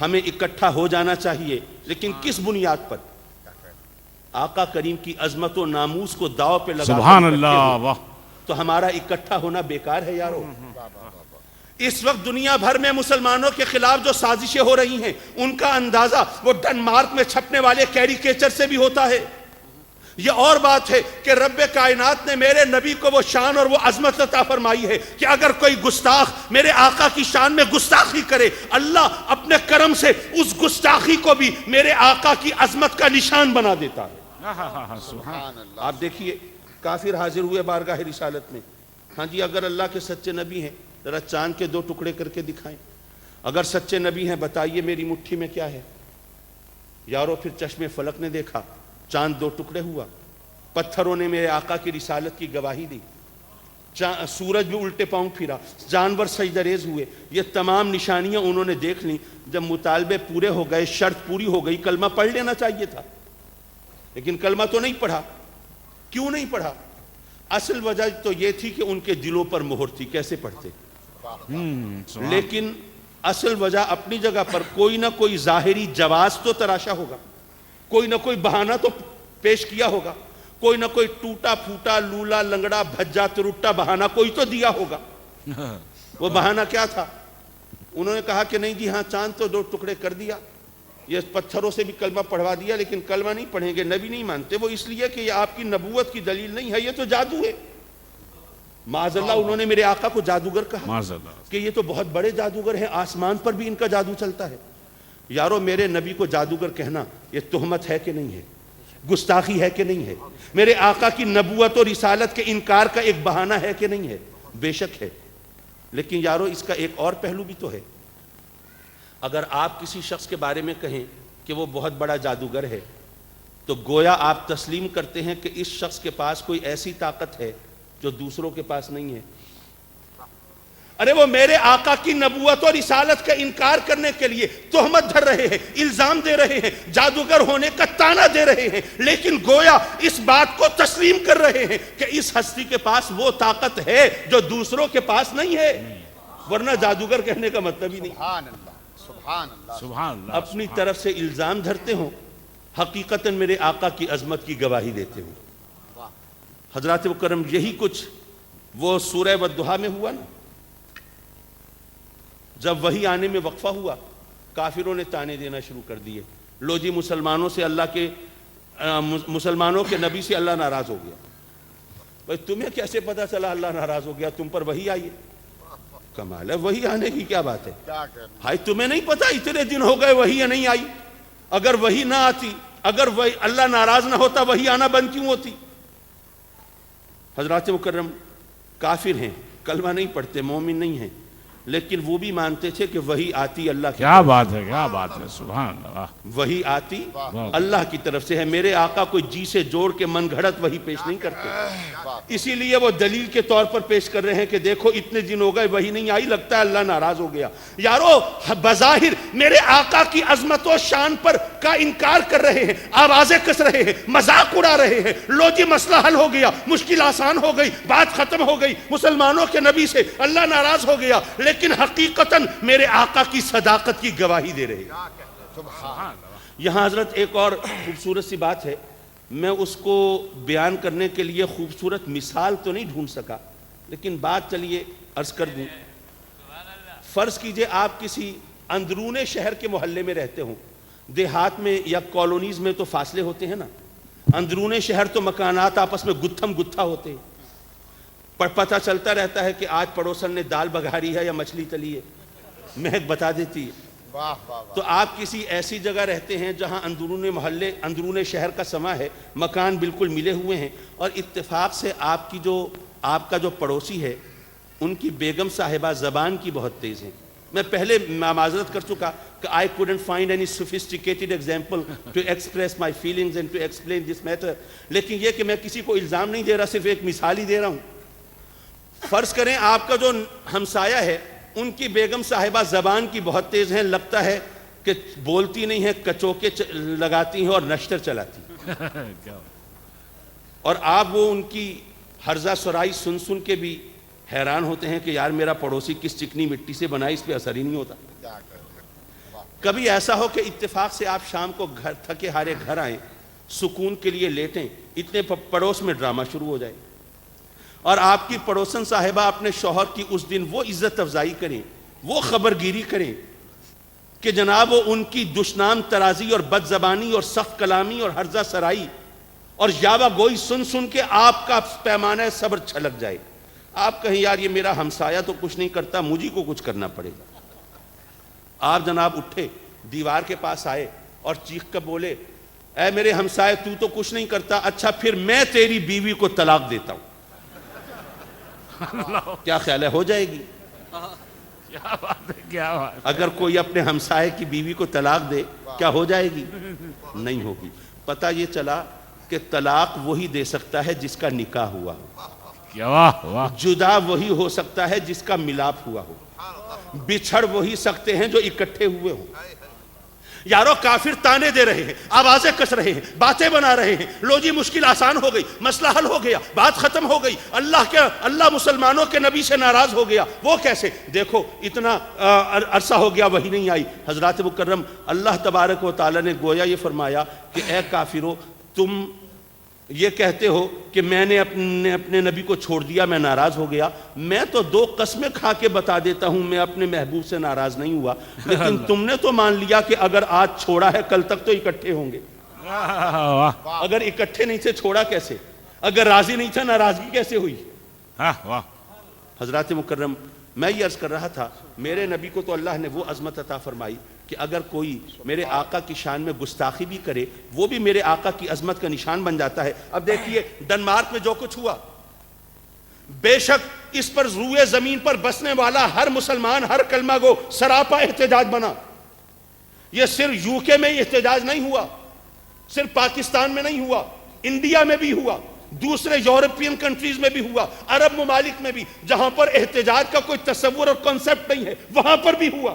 ہمیں اکٹھا ہو جانا چاہیے، لیکن کس بنیاد پر؟ آقا کریم کی عظمت و ناموس کو داؤ پہ لگا سبحان اللہ. واہ. تو ہمارا اکٹھا ہونا بیکار ہے یارو. اس وقت دنیا بھر میں مسلمانوں کے خلاف جو سازشیں ہو رہی ہیں ان کا اندازہ وہ ڈنمارک میں چھپنے والے کیریکیچر سے بھی ہوتا ہے. یہ اور بات ہے کہ رب کائنات نے میرے نبی کو وہ شان اور وہ عظمت عطا فرمائی ہے کہ اگر کوئی گستاخ میرے آقا کی شان میں گستاخی کرے، اللہ اپنے کرم سے اس گستاخی کو بھی میرے آقا کی عظمت کا نشان بنا دیتا ہے. آپ دیکھیے کافر حاضر ہوئے بارگاہ رسالت میں. ہاں جی، اگر اللہ کے سچے نبی ہیں ذرا چاند کے 2 ٹکڑے کر کے دکھائیں. اگر سچے نبی ہیں بتائیے میری مٹھی میں کیا ہے. یارو پھر چشم فلک نے دیکھا، چاند 2 ٹکڑے ہوا. پتھروں نے میرے آقا کی رسالت کی گواہی دی. سورج بھی الٹے پاؤں پھرا، جانور سجدہ ریز ہوئے. یہ تمام نشانیاں انہوں نے دیکھ لیں. جب مطالبے پورے ہو گئے، شرط پوری ہو گئی، کلمہ پڑھ لینا چاہیے تھا، لیکن کلمہ تو نہیں پڑھا. کیوں نہیں پڑھا؟ اصل وجہ تو یہ تھی کہ ان کے دلوں پر مہر تھی، کیسے پڑھتے. لیکن اصل وجہ اپنی جگہ پر، کوئی نہ کوئی ظاہری جواز تو تراشا ہوگا، کوئی نہ کوئی بہانہ تو پیش کیا ہوگا، کوئی نہ کوئی ٹوٹا پھوٹا لولا لنگڑا بھجا ترٹا بہانہ کوئی تو دیا ہوگا. وہ بہانہ کیا تھا؟ انہوں نے کہا کہ نہیں جی ہاں چاند تو 2 ٹکڑے کر دیا، یہ پتھروں سے بھی کلمہ پڑھوا دیا، لیکن کلمہ نہیں پڑھیں گے، نبی نہیں مانتے. وہ اس لیے کہ یہ آپ کی نبوت کی دلیل نہیں ہے، یہ تو جادو ہے. معاذ اللہ انہوں نے میرے آقا کو جادوگر کہا کہ یہ تو بہت بڑے جادوگر ہیں، آسمان پر بھی ان کا جادو چلتا ہے. یارو میرے نبی کو جادوگر کہنا یہ تہمت ہے کہ نہیں ہے؟ گستاخی ہے کہ نہیں ہے؟ میرے آقا کی نبوت و رسالت کے انکار کا ایک بہانہ ہے کہ نہیں ہے؟ بے شک ہے. لیکن یارو اس کا ایک اور پہلو بھی تو ہے. اگر آپ کسی شخص کے بارے میں کہیں کہ وہ بہت بڑا جادوگر ہے تو گویا آپ تسلیم کرتے ہیں کہ اس شخص کے پاس کوئی ایسی طاقت ہے جو دوسروں کے پاس نہیں ہے. ارے وہ میرے آقا کی نبوت اور رسالت کا انکار کرنے کے لیے تہمت دھر رہے ہیں، الزام دے رہے ہیں، جادوگر ہونے کا طعنہ دے رہے ہیں، لیکن گویا اس بات کو تسلیم کر رہے ہیں کہ اس ہستی کے پاس وہ طاقت ہے جو دوسروں کے پاس نہیں ہے. ورنہ جادوگر کہنے کا مطلب ہی نہیں. سبحان اللہ. سبحان اللہ. اپنی طرف سے الزام دھرتے ہوں، حقیقتاً میرے آقا کی عظمت کی گواہی دیتے ہوں. حضرات مکرم یہی کچھ وہ سورہ والضحیٰ میں ہوا نا. جب وحی آنے میں وقفہ ہوا، کافروں نے تانے دینا شروع کر دیے. لو جی مسلمانوں سے اللہ کے مسلمانوں کے نبی سے اللہ ناراض ہو گیا. بھائی تمہیں کیسے پتا چلا اللہ ناراض ہو گیا؟ تم پر وحی آئی. کمال ہے، وحی آنے کی کیا بات ہے بھائی؟ تمہیں نہیں پتا اتنے دن ہو گئے وحی نہیں آئی؟ اگر وحی نہ آتی، اگر وحی اللہ ناراض نہ ہوتا، وحی آنا بند کیوں ہوتی؟ حضرات مکرم کافر ہیں، کلمہ نہیں پڑھتے، مومن نہیں ہیں، لیکن وہ بھی مانتے تھے کہ وحی آتی اللہ کی. کیا بات ہے، کیا بات ہے. سبحان اللہ. وحی آتی اللہ کی طرف سے ہے. میرے آقا کوئی جی سے جوڑ کے من گھڑت وحی پیش نہیں کرتے. اسی لیے وہ دلیل کے طور پر پیش کر رہے ہیں کہ دیکھو اتنے دن ہو گئے وحی نہیں آئی، لگتا ہے اللہ ناراض ہو گیا. یارو بظاہر میرے آقا کی عظمت و شان پر کا انکار کر رہے ہیں، آوازیں کس رہے ہیں، مذاق اڑا رہے ہیں. لو جی مسئلہ حل ہو گیا، مشکل آسان ہو گئی، بات ختم ہو گئی، مسلمانوں کے نبی سے اللہ ناراض ہو گیا، لیکن حقیقتاً میرے آقا کی صداقت کی گواہی دے رہے ہیں. یہاں حضرت ایک اور خوبصورت سی بات ہے، میں اس کو بیان کرنے کے لیے خوبصورت مثال تو نہیں ڈھونڈ سکا، لیکن بات چلیے عرض کر دوں. فرض کیجئے آپ کسی اندرون شہر کے محلے میں رہتے ہوں. دیہات میں یا کالونیز میں تو فاصلے ہوتے ہیں نا. اندرون شہر تو مکانات آپس میں گتھم گتھا ہوتے ہیں، پر پتہ چلتا رہتا ہے کہ آج پڑوسن نے دال بگھاری ہے یا مچھلی تلی ہے، مہک بتا دیتی ہے. تو آپ کسی ایسی جگہ رہتے ہیں جہاں اندرون محلے اندرون شہر کا سما ہے، مکان بالکل ملے ہوئے ہیں، اور اتفاق سے آپ کا جو پڑوسی ہے ان کی بیگم صاحبہ زبان کی بہت تیز ہیں. میں پہلے معذرت کر چکا کہ I couldn't find any sophisticated example to express my feelings and to explain this matter. لیکن یہ کہ میں کسی کو الزام نہیں دے رہا، صرف ایک مثال ہی دے رہا ہوں. فرض کریں آپ کا جو ہمسایہ ہے ان کی بیگم صاحبہ زبان کی بہت تیز ہیں، لگتا ہے کہ بولتی نہیں ہے، کچوکے لگاتی ہیں اور نشتر چلاتی ہیں. اور آپ وہ ان کی ہرزہ سرائی سن سن کے بھی حیران ہوتے ہیں کہ یار میرا پڑوسی کس چکنی مٹی سے بنا، اس پہ اثر ہی نہیں ہوتا۔ کبھی ایسا ہو کہ اتفاق سے آپ شام کو گھر تھکے ہارے گھر آئیں، سکون کے لیے لیٹیں، اتنے پڑوس میں ڈرامہ شروع ہو جائے، اور آپ کی پڑوسن صاحبہ اپنے شوہر کی اس دن وہ عزت افزائی کریں، وہ خبرگیری کریں کہ جناب وہ ان کی دشنام ترازی اور بد زبانی اور سخت کلامی اور ہرزہ سرائی اور یاوہ گوئی سن سن کے آپ کا پیمانہ صبر چھلک جائے۔ آپ کہیں یار یہ میرا ہمسایہ تو کچھ نہیں کرتا، مجھے کو کچھ کرنا پڑے گا۔ آپ جناب اٹھے، دیوار کے پاس آئے اور چیخ کر بولے، اے میرے ہمسائے تو کچھ نہیں کرتا، اچھا پھر میں تیری بیوی کو طلاق دیتا ہوں۔ کیا خیال ہے، ہو جائے گی؟ کیا بات ہے، کیا بات۔ اگر کوئی اپنے ہمسائے کی بیوی کو طلاق دے، کیا ہو جائے گی؟ نہیں ہوگی۔ پتہ یہ چلا کہ طلاق وہی دے سکتا ہے جس کا نکاح ہوا ہو، کیا واہ واہ، جدا وہی ہو سکتا ہے جس کا ملاپ ہوا ہو، بچھڑ وہی سکتے ہیں جو اکٹھے ہوئے ہوں۔ یارو کافر تانے دے رہے ہیں، آوازیں کس رہے ہیں، باتیں بنا رہے ہیں، لو جی مشکل آسان ہو گئی، مسئلہ حل ہو گیا، بات ختم ہو گئی، اللہ مسلمانوں کے نبی سے ناراض ہو گیا۔ وہ کیسے؟ دیکھو اتنا عرصہ ہو گیا وہی نہیں آئی۔ حضرات مکرم، اللہ تبارک و تعالی نے گویا یہ فرمایا کہ اے کافرو، تم یہ کہتے ہو کہ میں نے اپنے نبی کو چھوڑ دیا، میں ناراض ہو گیا۔ میں تو 2 قسمیں کھا کے بتا دیتا ہوں میں اپنے محبوب سے ناراض نہیں ہوا، لیکن تم نے تو مان لیا کہ اگر آج چھوڑا ہے کل تک تو اکٹھے ہوں گے۔ اگر اکٹھے نہیں تھے چھوڑا کیسے؟ اگر راضی نہیں تھا ناراضگی کیسے ہوئی؟ واہ۔ حضرات مکرم، میں یہ عرض کر رہا تھا، میرے نبی کو تو اللہ نے وہ عظمت عطا فرمائی کہ اگر کوئی میرے آقا کی شان میں گستاخی بھی کرے، وہ بھی میرے آقا کی عظمت کا نشان بن جاتا ہے۔ اب دیکھیے ڈنمارک میں جو کچھ ہوا، بے شک اس پر روئے زمین پر بسنے والا ہر مسلمان، ہر کلمہ گو سراپا احتجاج بنا۔ یہ صرف UK میں احتجاج نہیں ہوا، صرف پاکستان میں نہیں ہوا، انڈیا میں بھی ہوا، دوسرے یورپین کنٹریز میں بھی ہوا، عرب ممالک میں بھی، جہاں پر احتجاج کا کوئی تصور اور کنسپٹ نہیں ہے وہاں پر بھی ہوا۔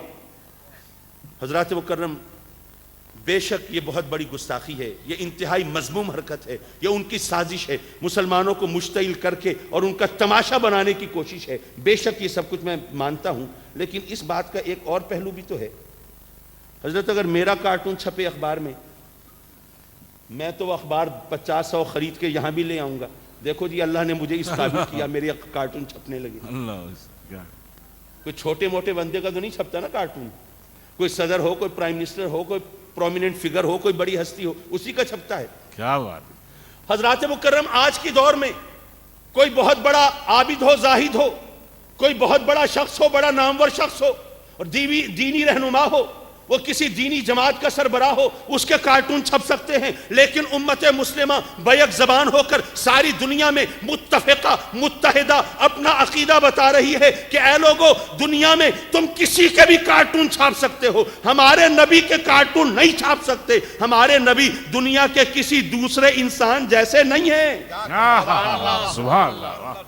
حضرات مکرم، بے شک یہ بہت بڑی گستاخی ہے، یہ انتہائی مذموم حرکت ہے، یہ ان کی سازش ہے، مسلمانوں کو مشتعل کر کے اور ان کا تماشا بنانے کی کوشش ہے۔ بے شک یہ سب کچھ میں مانتا ہوں، لیکن اس بات کا ایک اور پہلو بھی تو ہے۔ حضرت اگر میرا کارٹون چھپے اخبار میں، میں تو اخبار 50-100 خرید کے یہاں بھی لے آؤں گا، دیکھو جی اللہ نے مجھے اس قابل کیا، میرے کارٹون چھپنے لگے۔ کوئی چھوٹے موٹے بندے کا تو نہیں چھپتا نا کارٹون، کوئی صدر ہو، کوئی پرائم منسٹر ہو، کوئی پرومیننٹ فگر ہو، کوئی بڑی ہستی ہو، اسی کا چھپتا ہے۔ کیا بات۔ حضرات مکرم، آج کی دور میں کوئی بہت بڑا عابد ہو، زاہد ہو، کوئی بہت بڑا شخص ہو، بڑا نامور شخص ہو اور دینی رہنما ہو، وہ کسی دینی جماعت کا سربراہ ہو، اس کے کارٹون چھپ سکتے ہیں، لیکن امت مسلمہ بیک زبان ہو کر ساری دنیا میں متفقہ متحدہ اپنا عقیدہ بتا رہی ہے کہ اے لوگو، دنیا میں تم کسی کے بھی کارٹون چھاپ سکتے ہو، ہمارے نبی کے کارٹون نہیں چھاپ سکتے۔ ہمارے نبی دنیا کے کسی دوسرے انسان جیسے نہیں ہیں۔ سبحان اللہ۔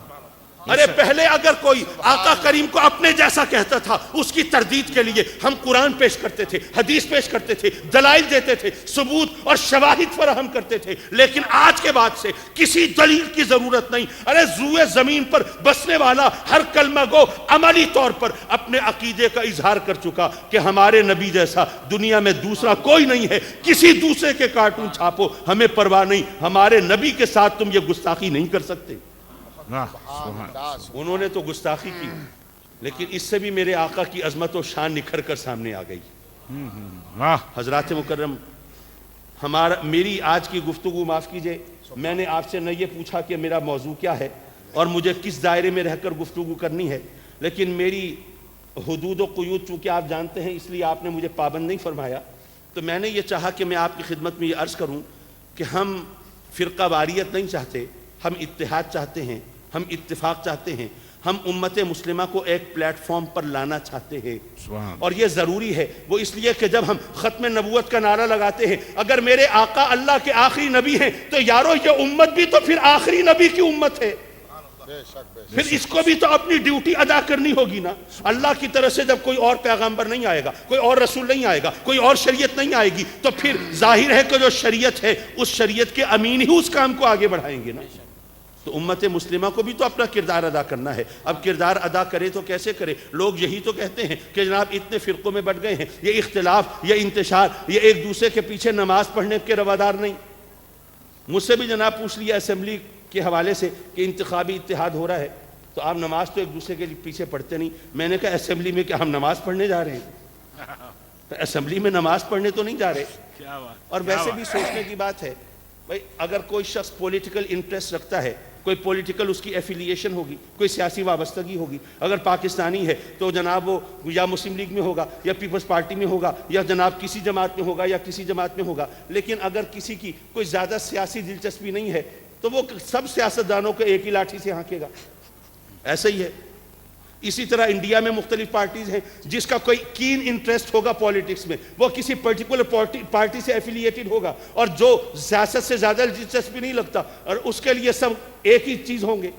ارے پہلے اگر کوئی آقا کریم کو اپنے جیسا کہتا تھا، اس کی تردید کے لیے ہم قرآن پیش کرتے تھے، حدیث پیش کرتے تھے، دلائل دیتے تھے، ثبوت اور شواہد فراہم کرتے تھے، لیکن آج کے بعد سے کسی دلیل کی ضرورت نہیں۔ ارے روئے زمین پر بسنے والا ہر کلمہ گو عملی طور پر اپنے عقیدے کا اظہار کر چکا کہ ہمارے نبی جیسا دنیا میں دوسرا کوئی نہیں ہے، کسی دوسرے کے کارٹون چھاپو، ہمیں پرواہ نہیں، ہمارے نبی کے ساتھ تم یہ گستاخی نہیں کر سکتے۔ انہوں نے تو گستاخی کی، لیکن اس سے بھی میرے آقا کی عظمت و شان نکھر کر سامنے آ گئی۔ حضرات مکرم، میری آج کی گفتگو معاف کیجئے، میں نے آپ سے نہ یہ پوچھا کہ میرا موضوع کیا ہے اور مجھے کس دائرے میں رہ کر گفتگو کرنی ہے، لیکن میری حدود و قیود چونکہ آپ جانتے ہیں اس لیے آپ نے مجھے پابند نہیں فرمایا، تو میں نے یہ چاہا کہ میں آپ کی خدمت میں یہ عرض کروں کہ ہم فرقہ واریت نہیں چاہتے، ہم اتحاد چاہتے ہیں، ہم اتفاق چاہتے ہیں، ہم امت مسلمہ کو ایک پلیٹ فارم پر لانا چاہتے ہیں، اور یہ ضروری ہے۔ وہ اس لیے کہ جب ہم ختم نبوت کا نعرہ لگاتے ہیں، اگر میرے آقا اللہ کے آخری نبی ہیں تو یارو یہ امت بھی تو پھر آخری نبی کی امت ہے، پھر اس کو بھی تو اپنی ڈیوٹی ادا کرنی ہوگی نا۔ اللہ کی طرف سے جب کوئی اور پیغمبر نہیں آئے گا، کوئی اور رسول نہیں آئے گا، کوئی اور شریعت نہیں آئے گی، تو پھر ظاہر ہے کہ جو شریعت ہے اس شریعت کے امین ہی اس کام کو آگے بڑھائیں گے نا۔ تو امت مسلمہ کو بھی تو اپنا کردار ادا کرنا ہے. اب کردار ادا کرے تو کیسے کرے؟ لوگ یہی تو کہتے ہیں کہ جناب اتنے فرقوں میں بٹ گئے ہیں، یہ اختلاف، یہ انتشار، یہ ایک دوسرے کے پیچھے نماز پڑھنے کے روادار نہیں. مجھ سے بھی جناب پوچھ لیا اسمبلی کے حوالے سے کہ انتخابی اتحاد ہو رہا ہے تو آپ نماز تو ایک دوسرے کے پیچھے پڑھتے نہیں. میں نے کہا اسمبلی میں کیا ہم نماز پڑھنے جا رہے ہیں؟ تو اسمبلی میں نماز پڑھنے تو نہیں جا رہے. اور ویسے بھی سوچنے کی بات ہے بھائی، اگر کوئی شخص پولیٹیکل انٹرسٹ رکھتا ہے، کوئی پولیٹیکل اس کی ایفیلیشن ہوگی، کوئی سیاسی وابستگی ہوگی، اگر پاکستانی ہے تو جناب وہ یا مسلم لیگ میں ہوگا یا پیپلز پارٹی میں ہوگا یا جناب کسی جماعت میں ہوگا یا کسی جماعت میں ہوگا. لیکن اگر کسی کی کوئی زیادہ سیاسی دلچسپی نہیں ہے تو وہ سب سیاستدانوں کو ایک ہی لاٹھی سے ہانکے گا. ایسا ہی ہے. اسی طرح انڈیا میں مختلف پارٹیز ہیں، جس کا کوئی کین انٹرسٹ ہوگا پولیٹکس میں وہ کسی پرٹیکولر پارٹی سے ایفیلیٹڈ ہوگا، اور جو سیاست سے زیادہ دلچسپی نہیں لگتا اور اس کے لیے سب ایک ہی چیز ہوں گے.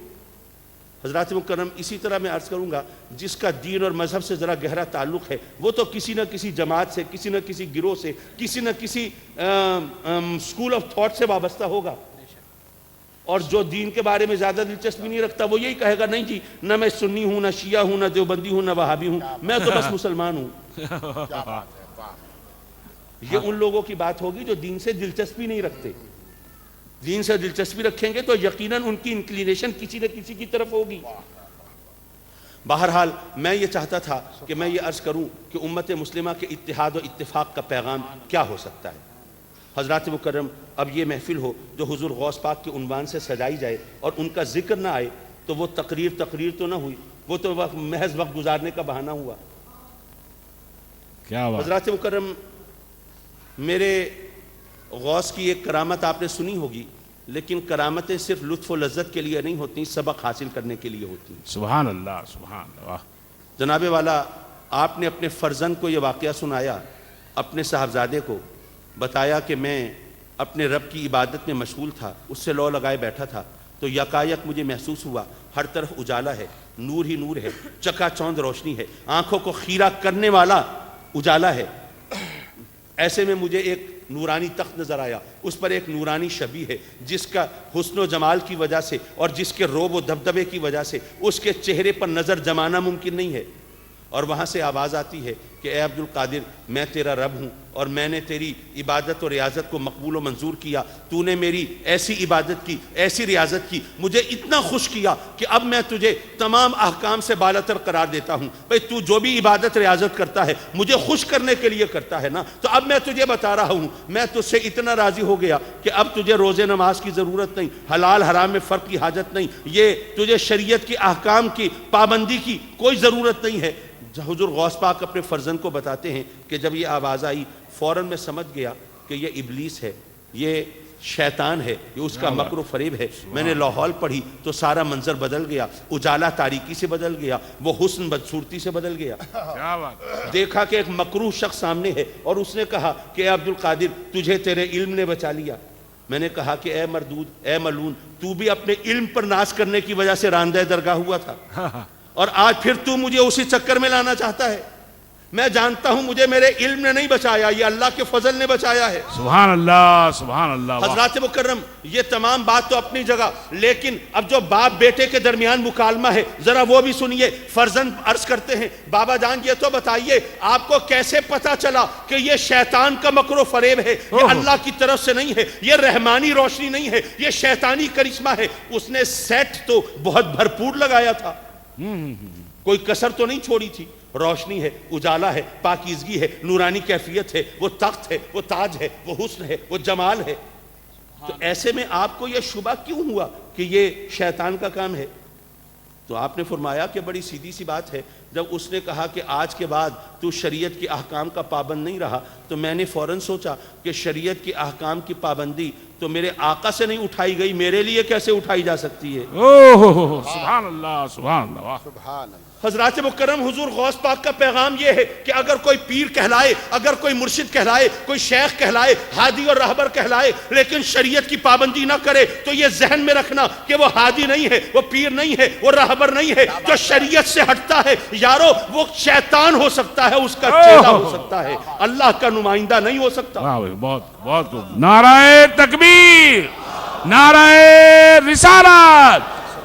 حضرات مکرم، اسی طرح میں عرض کروں گا جس کا دین اور مذہب سے ذرا گہرا تعلق ہے وہ تو کسی نہ کسی جماعت سے، کسی نہ کسی گروہ سے، کسی نہ کسی اسکول آف تھاٹ سے وابستہ ہوگا. اور جو دین کے بارے میں زیادہ دلچسپی نہیں رکھتا وہ یہی کہے گا نہیں جی، نہ میں سنی ہوں، نہ شیعہ ہوں، نہ دیوبندی ہوں، نہ وہابی ہوں، میں تو بس مسلمان ہوں. یہ ان لوگوں کی بات ہوگی جو دین سے دلچسپی نہیں رکھتے. دین سے دلچسپی رکھیں گے تو یقیناً ان کی انکلینیشن کسی نہ کسی کی طرف ہوگی. بہرحال میں یہ چاہتا تھا کہ میں یہ عرض کروں کہ امت مسلمہ کے اتحاد و اتفاق کا پیغام کیا ہو سکتا ہے. حضرات مکرم، اب یہ محفل ہو جو حضور غوث پاک کے عنوان سے سجائی جائے اور ان کا ذکر نہ آئے تو وہ تقریر تو نہ ہوئی، وہ تو محض وقت گزارنے کا بہانہ ہوا. کیا بات. حضرات مکرم، میرے غوث کی ایک کرامت آپ نے سنی ہوگی، لیکن کرامتیں صرف لطف و لذت کے لیے نہیں ہوتی، سبق حاصل کرنے کے لیے ہوتی. سبحان اللہ، سبحان اللہ. جناب والا، آپ نے اپنے فرزند کو یہ واقعہ سنایا، اپنے صاحبزادے کو بتایا کہ میں اپنے رب کی عبادت میں مشغول تھا، اس سے لو لگائے بیٹھا تھا تو یکایک مجھے محسوس ہوا ہر طرف اجالا ہے، نور ہی نور ہے، چکا چوند روشنی ہے، آنکھوں کو خیرہ کرنے والا اجالا ہے. ایسے میں مجھے ایک نورانی تخت نظر آیا، اس پر ایک نورانی شبیہ ہے جس کا حسن و جمال کی وجہ سے اور جس کے روب و دبدبے کی وجہ سے اس کے چہرے پر نظر جمانا ممکن نہیں ہے. اور وہاں سے آواز آتی ہے کہ اے عبد القادر، میں تیرا رب ہوں اور میں نے تیری عبادت و ریاضت کو مقبول و منظور کیا. تو نے میری ایسی عبادت کی، ایسی ریاضت کی، مجھے اتنا خوش کیا کہ اب میں تجھے تمام احکام سے بالاتر قرار دیتا ہوں. بھئی تو جو بھی عبادت ریاضت کرتا ہے مجھے خوش کرنے کے لیے کرتا ہے نا، تو اب میں تجھے بتا رہا ہوں، میں تجھ سے اتنا راضی ہو گیا کہ اب تجھے روزے نماز کی ضرورت نہیں، حلال حرام میں فرق کی حاجت نہیں، یہ تجھے شریعت کی احکام کی پابندی کی کوئی ضرورت نہیں ہے. حضور غوث پاک اپنے فرزند کو بتاتے ہیں کہ جب یہ آواز آئی فوراً میں سمجھ گیا کہ یہ ابلیس ہے، یہ شیطان ہے، یہ اس کا مکر و فریب ہے. میں نے لاہور پڑھی تو سارا منظر بدل گیا، اجالا تاریکی سے بدل گیا، وہ حسن بدصورتی سے بدل گیا. دیکھا کہ ایک مکروہ شخص سامنے ہے اور اس نے کہا کہ اے عبد القادر، تجھے تیرے علم نے بچا لیا. میں نے کہا کہ اے مردود، اے ملعون، تو بھی اپنے علم پر ناز کرنے کی وجہ سے راندہ درگاہ ہوا تھا اور آج پھر تو مجھے اسی چکر میں لانا چاہتا ہے. میں جانتا ہوں مجھے میرے علم نے نہیں بچایا، یہ اللہ کے فضل نے بچایا ہے. سبحان اللہ، سبحان اللہ. حضرات مکرم، یہ تمام بات تو اپنی جگہ، لیکن اب جو باپ بیٹے کے درمیان مکالمہ ہے ذرا وہ بھی سنیے. فرزند عرض کرتے ہیں، بابا جان یہ تو بتائیے آپ کو کیسے پتا چلا کہ یہ شیطان کا مکر و فریب ہے، یہ اللہ کی طرف سے نہیں ہے، یہ رحمانی روشنی نہیں ہے، یہ شیطانی کرشمہ ہے. اس نے سیٹ تو بہت بھرپور لگایا تھا، کوئی کسر تو نہیں چھوڑی تھی. روشنی ہے، اجالا ہے، پاکیزگی ہے، نورانی کیفیت ہے، وہ تخت ہے، وہ تاج ہے، وہ حسن ہے، وہ جمال ہے. تو ایسے میں آپ کو یہ شبہ کیوں ہوا کہ یہ شیطان کا کام ہے؟ تو آپ نے فرمایا کہ بڑی سیدھی سی بات ہے. جب اس نے کہا کہ آج کے بعد تو شریعت کی احکام کا پابند نہیں رہا تو میں نے فوراً سوچا کہ شریعت کی احکام کی پابندی تو میرے آقا سے نہیں اٹھائی گئی، میرے لیے کیسے اٹھائی جا سکتی ہے؟ سبحان اللہ، سبحان اللہ، سبحان اللہ. حضرات مکرم، حضور غوث پاک کا پیغام یہ ہے کہ اگر کوئی پیر کہلائے، اگر کوئی مرشد کہلائے، کوئی شیخ کہلائے، ہادی اور رہبر کہلائے، لیکن شریعت کی پابندی نہ کرے تو یہ ذہن میں رکھنا کہ وہ ہادی نہیں ہے، وہ پیر نہیں ہے، وہ رہبر نہیں ہے. جو شریعت سے ہٹتا ہے یارو وہ شیطان ہو سکتا ہے، اس کا چیلا ہو سکتا ہے، اللہ کا نمائندہ نہیں ہو سکتا. بہت بہت. نعرہ تکبیر، نعرہ رسالت.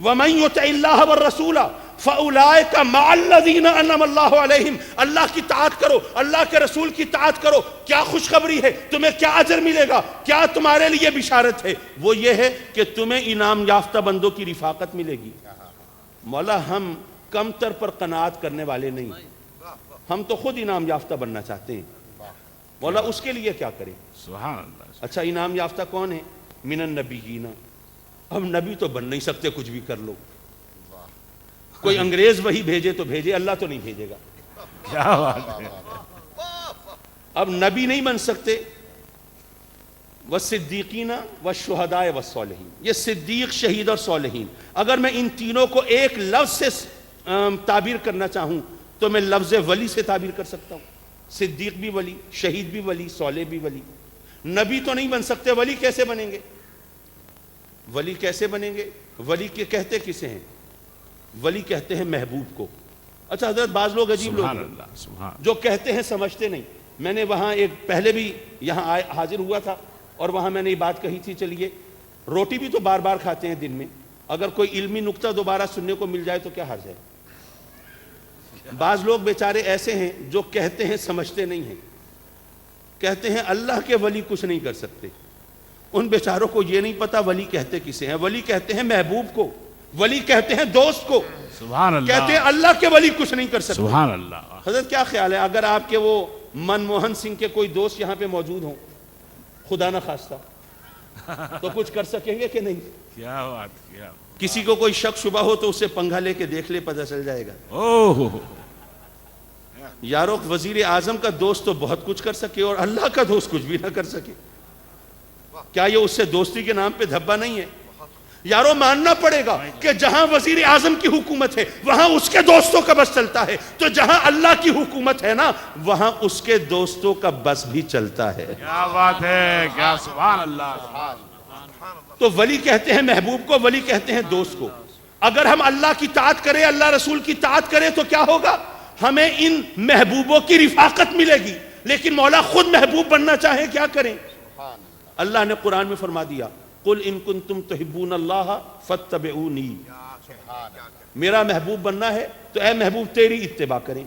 وَمَن يُطِعِ اللَّهَ وَالرَّسُولَ فَأُولَٰئِكَ مَعَ الَّذِينَ أَنْعَمَ اللَّهُ عَلَيْهِمْ. اللہ کی اطاعت کرو، اللہ کے رسول کی اطاعت کرو. کیا خوشخبری ہے، تمہیں کیا اجر ملے گا، کیا تمہارے لیے بشارت ہے؟ وہ یہ ہے کہ تمہیں انعام یافتہ بندوں کی رفاقت ملے گی. مولا ہم کمتر پر قناعت کرنے والے نہیں، ہم تو خود انعام یافتہ بننا چاہتے ہیں. مولا اس کے لیے کیا کریں؟ سبحان اللہ. اچھا انعام یافتہ کون ہے؟ من النبیین. اب نبی تو بن نہیں سکتے، کچھ بھی کر لو. کوئی انگریز وہی بھیجے تو بھیجے، اللہ تو نہیں بھیجے گا. کیا بات ہے. اب نبی نہیں بن سکتے. والصدیقین والشہداء والصالحین. یہ صدیق، شہید اور صالحین، اگر میں ان تینوں کو ایک لفظ سے تعبیر کرنا چاہوں تو میں لفظ ولی سے تعبیر کر سکتا ہوں. صدیق بھی ولی، شہید بھی ولی، صالح بھی ولی. نبی تو نہیں بن سکتے، ولی کیسے بنیں گے؟ ولی کیسے بنیں گے؟ ولی کے کہتے کسے ہیں؟ ولی کہتے ہیں محبوب کو. اچھا حضرت بعض لوگ عجیب لوگ سبحان ہیں اللہ. سبحان. جو کہتے ہیں سمجھتے نہیں. میں نے وہاں ایک پہلے بھی یہاں حاضر ہوا تھا اور وہاں میں نے یہ بات کہی تھی. چلیے روٹی بھی تو بار بار کھاتے ہیں دن میں، اگر کوئی علمی نقطہ دوبارہ سننے کو مل جائے تو کیا حرج ہے؟ بعض لوگ بیچارے ایسے ہیں جو کہتے ہیں سمجھتے نہیں ہیں. کہتے ہیں اللہ کے ولی کچھ نہیں کر سکتے. ان بیچاروں کو یہ نہیں پتا ولی کہتے کسے ہیں. ولی کہتے ہیں محبوب کو، ولی کہتے ہیں دوست کو. سبحان اللہ. کہتے ہیں اللہ کے ولی کچھ نہیں کر سکتے. سبحان اللہ. حضرت کیا خیال ہے اگر آپ کے وہ منموہن سنگھ کے کوئی دوست یہاں پہ موجود ہوں، خدا نہ خواستہ، تو کچھ کر سکیں گے کہ نہیں؟ کیا بات. کیا کسی کو کوئی شک شبہ ہو تو اسے پنگھا لے کے دیکھ لے، پتہ چل جائے گا. اوہ. یارو وزیر اعظم کا دوست تو بہت کچھ کر سکے اور اللہ کا دوست کچھ بھی نہ کر سکے. کیا یہ اس سے دوستی کے نام پہ دھبا نہیں ہے؟ یارو ماننا پڑے گا کہ جہاں وزیر اعظم کی حکومت ہے وہاں اس کے دوستوں کا بس چلتا ہے، تو جہاں اللہ کی حکومت ہے نا وہاں اس کے دوستوں کا بس بھی چلتا ہے. کیا بات ہے. کیا سبحان اللہ. تو ولی کہتے ہیں محبوب کو، ولی کہتے ہیں دوست کو. اگر ہم اللہ کی اطاعت کریں، اللہ رسول کی اطاعت کریں تو کیا ہوگا؟ ہمیں ان محبوبوں کی رفاقت ملے گی. لیکن مولا خود محبوب بننا چاہے کیا کریں؟ اللہ نے قرآن میں فرما دیا قل ان کنتم تحبون اللہ فاتبعونی. میرا محبوب بننا ہے تو اے محبوب تیری اتباع کریں.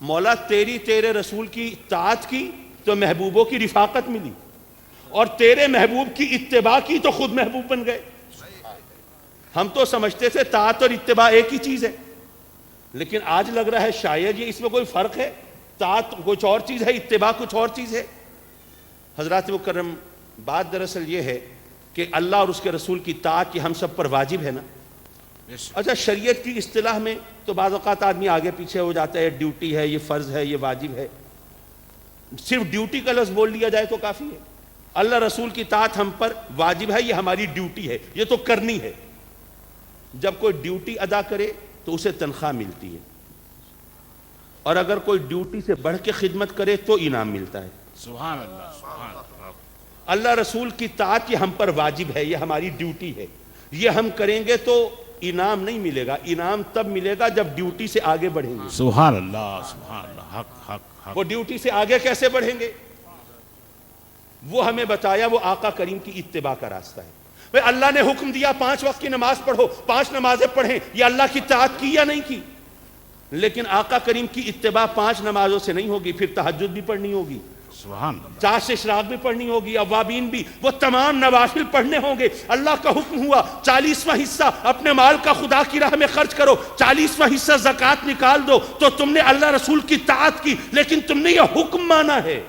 مولا تیرے رسول کی اطاعت کی تو محبوبوں کی رفاقت ملی، اور تیرے محبوب کی اتباع کی تو خود محبوب بن گئے. ہم تو سمجھتے تھے طاعت اور اتباع ایک ہی چیز ہے، لیکن آج لگ رہا ہے شاید یہ اس میں کوئی فرق ہے. طاعت کچھ اور چیز ہے، اتباع کچھ اور چیز ہے. حضرات مکرم، بات دراصل یہ ہے کہ اللہ اور اس کے رسول کی طاعت کی ہم سب پر واجب ہے نا. اچھا شریعت کی اصطلاح میں تو بعض اوقات آدمی آگے پیچھے ہو جاتا ہے، ڈیوٹی ہے، یہ فرض ہے، یہ واجب ہے. صرف ڈیوٹی کا لفظ بول لیا جائے تو کافی ہے. اللہ رسول کی طاعت ہم پر واجب ہے، یہ ہماری ڈیوٹی ہے، یہ تو کرنی ہے. جب کوئی ڈیوٹی ادا کرے تو اسے تنخواہ ملتی ہے، اور اگر کوئی ڈیوٹی سے بڑھ کے خدمت کرے تو انعام ملتا ہے. سبحان اللہ. سبحان اللہ. اللہ رسول کی طاعت یہ ہم پر واجب ہے، یہ ہماری ڈیوٹی ہے. یہ ہم کریں گے تو انعام نہیں ملے گا. انعام تب ملے گا جب ڈیوٹی سے آگے بڑھیں گے. سبحان اللہ. سبحان اللہ. حق حق حق. وہ ڈیوٹی سے آگے کیسے بڑھیں گے؟ وہ ہمیں بتایا، وہ آقا کریم کی اتباع کا راستہ ہے. بھئی اللہ نے حکم دیا 5 وقت کی نماز پڑھو، 5 نمازیں پڑھیں، یہ اللہ کی طاعت کی یا نہیں کی؟ لیکن آقا کریم کی اتباع 5 نمازوں سے نہیں ہوگی، پھر تہجد بھی پڑھنی ہوگی، سبحان اللہ. 4 سے اشراق بھی پڑھنی ہوگی، اوابین بھی، وہ تمام نوافل پڑھنے ہوں گے. اللہ کا حکم ہوا 40واں حصہ اپنے مال کا خدا کی راہ میں خرچ کرو، 40واں حصہ زکوٰۃ نکال دو. تو تم نے اللہ رسول کی طاعت کی، لیکن تم نے یہ حکم مانا ہے.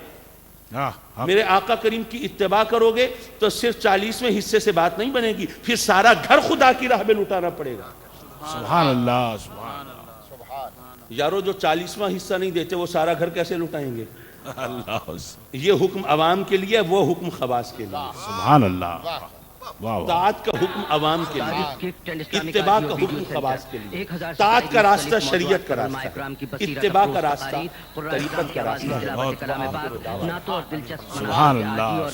میرے آقا کریم کی اتباع کرو گے تو صرف 40ویں حصے سے بات نہیں بنے گی، پھر سارا گھر خدا کی راہ میں لٹانا پڑے گا. سبحان اللہ. سبحان اللہ. یارو جو 40واں حصہ نہیں دیتے وہ سارا گھر کیسے لٹائیں گے؟ اللہ. یہ حکم عوام کے لیے، وہ حکم خواص کے لیے. سبحان اللہ. طاعت کا حکم عوام کے لیے، اتباع کا حکم خواص کے لیے. طاعت کا راستہ شریعت کا راستہ، اتباع کا راستہ طریقت کا راستہ. سبحان اللہ.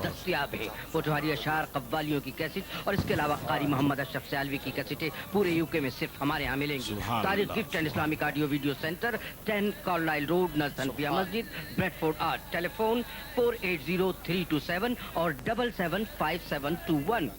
دستیاب ہے پٹواری اشعار قوالیوں کی کیسٹ، اور اس کے علاوہ قاری محمد اشرف سیالوی کی کیسٹیں پورے یو کے میں صرف ہمارے ہاں ملیں گی. تاریخ gift and Islamic audio video centre, 10 Carlisle road, نزد حنفیہ مسجد، بریڈ فورڈ آرٹ. ٹیلی فون 480327 اور 775721.